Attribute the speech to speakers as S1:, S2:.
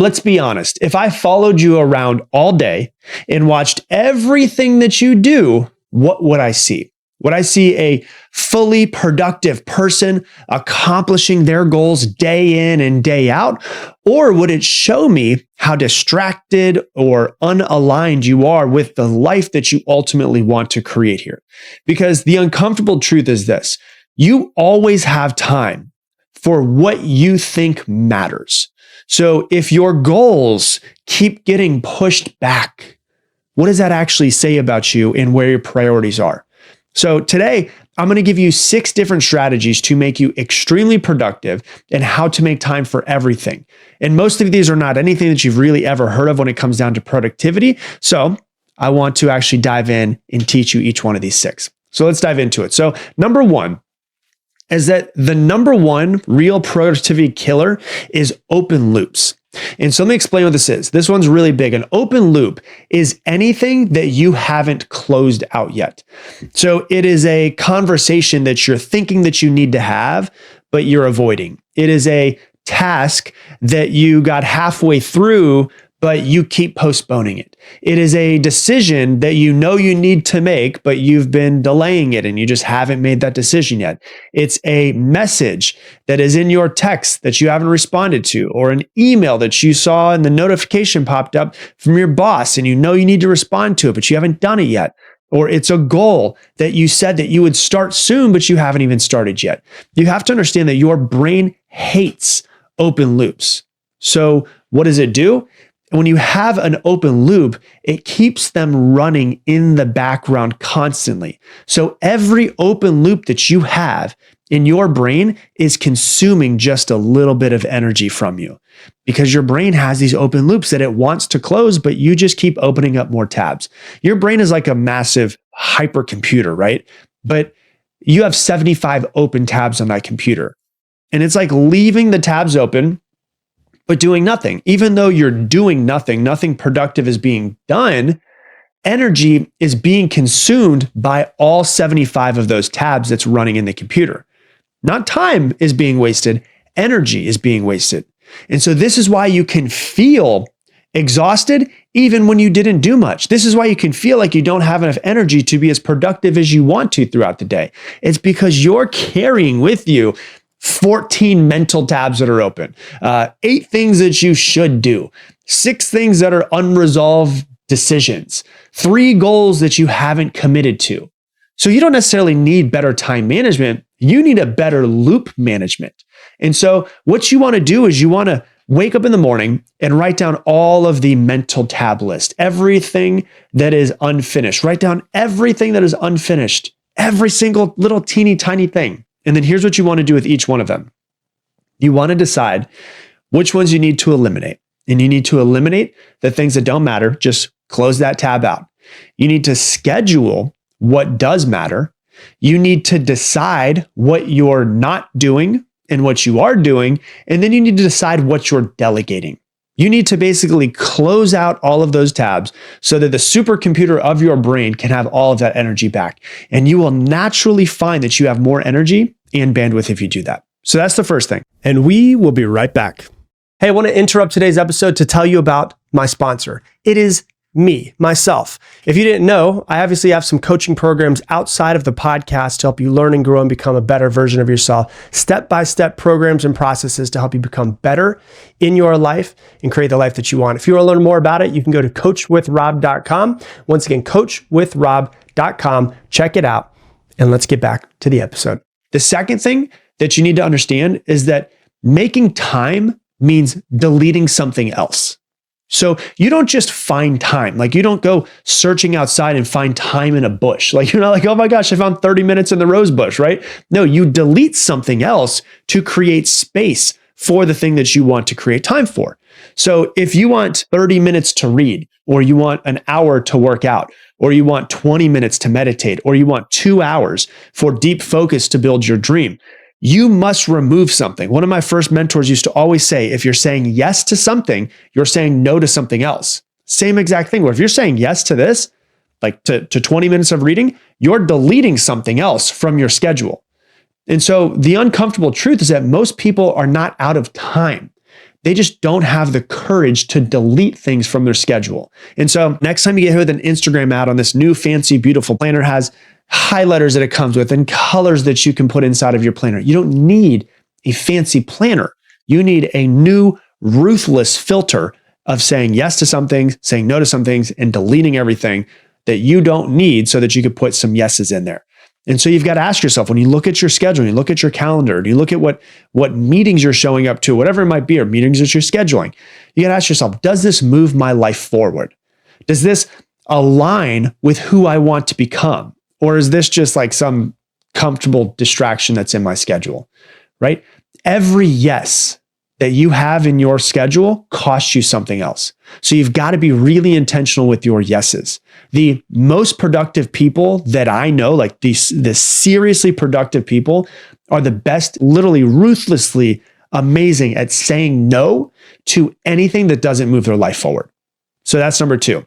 S1: let's be honest. If I followed you around all day and watched everything that you do, what would I see? Would I see a fully productive person accomplishing their goals day in and day out? Or would it show me how distracted or unaligned you are with the life that you ultimately want to create here? Because the uncomfortable truth is this: you always have time for what you think matters. So if your goals keep getting pushed back, what does that actually say about you and where your priorities are? So today, I'm going to give you 6 different strategies to make you extremely productive and how to make time for everything. And most of these are not anything that you've really ever heard of when it comes down to productivity. So I want to actually dive in and teach you each one of these 6. So let's dive into it. So number 1 is that the number 1 real productivity killer is open loops. And so let me explain what this is. This one's really big. An open loop is anything that you haven't closed out yet. So it is a conversation that you're thinking that you need to have, but you're avoiding. It is a task that you got halfway through, but you keep postponing it. It is a decision that you know you need to make, but you've been delaying it and you just haven't made that decision yet. It's a message that is in your text that you haven't responded to, or an email that you saw and the notification popped up from your boss and you know you need to respond to it, but you haven't done it yet. Or it's a goal that you said that you would start soon, but you haven't even started yet. You have to understand that your brain hates open loops. So what does it do? When you have an open loop, it keeps them running in the background constantly. So every open loop that you have in your brain is consuming just a little bit of energy from you, because your brain has these open loops that it wants to close, but you just keep opening up more tabs. Your brain is like a massive hypercomputer, right? But you have 75 open tabs on that computer. And it's like leaving the tabs open but doing nothing. Even though you're doing nothing, nothing productive is being done, energy is being consumed by all 75 of those tabs that's running in the computer. Not time is being wasted, energy is being wasted. And so this is why you can feel exhausted even when you didn't do much. This is why you can feel like you don't have enough energy to be as productive as you want to throughout the day. It's because you're carrying with you 14 mental tabs that are open, 8 things that you should do, 6 things that are unresolved decisions, 3 goals that you haven't committed to. So you don't necessarily need better time management. You need a better loop management. And so what you want to do is you want to wake up in the morning and write down all of the mental tab list, everything that is unfinished. Write down everything that is unfinished, every single little teeny tiny thing. And then here's what you want to do with each one of them. You want to decide which ones you need to eliminate. And you need to eliminate the things that don't matter. Just close that tab out. You need to schedule what does matter. You need to decide what you're not doing and what you are doing. And then you need to decide what you're delegating. You need to basically close out all of those tabs so that the supercomputer of your brain can have all of that energy back. And you will naturally find that you have more energy and bandwidth if you do that. So that's the first thing. And we will be right back. Hey, I want to interrupt today's episode to tell you about my sponsor. It is me, myself. If you didn't know, I obviously have some coaching programs outside of the podcast to help you learn and grow and become a better version of yourself. Step-by-step programs and processes to help you become better in your life and create the life that you want. If you want to learn more about it, you can go to coachwithrob.com. Once again, coachwithrob.com. Check it out. And let's get back to the episode. The second thing that you need to understand is that making time means deleting something else. So you don't just find time. Like you don't go searching outside and find time in a bush. Like you're not like, oh my gosh, I found 30 minutes in the rose bush, right? No, you delete something else to create space for the thing that you want to create time for. So if you want 30 minutes to read, or you want an hour to work out, or you want 20 minutes to meditate, or you want 2 hours for deep focus to build your dream, you must remove something. One of my first mentors used to always say, if you're saying yes to something, you're saying no to something else. Same exact thing, where if you're saying yes to this, like to 20 minutes of reading, you're deleting something else from your schedule. And so the uncomfortable truth is that most people are not out of time. They just don't have the courage to delete things from their schedule. And so next time you get hit with an Instagram ad on this new fancy, beautiful planner, has highlighters that it comes with and colors that you can put inside of your planner. You don't need a fancy planner. You need a new ruthless filter of saying yes to some things, saying no to some things, and deleting everything that you don't need so that you could put some yeses in there. And so you've got to ask yourself, when you look at your schedule, you look at your calendar, you look at what meetings you're showing up to, whatever it might be, or meetings that you're scheduling, you got to ask yourself, does this move my life forward? Does this align with who I want to become? Or is this just like some comfortable distraction that's in my schedule, right? Every yes that you have in your schedule costs you something else. So you've got to be really intentional with your yeses. The most productive people that I know, like the seriously productive people, are the best, literally ruthlessly amazing at saying no to anything that doesn't move their life forward. So that's number 2.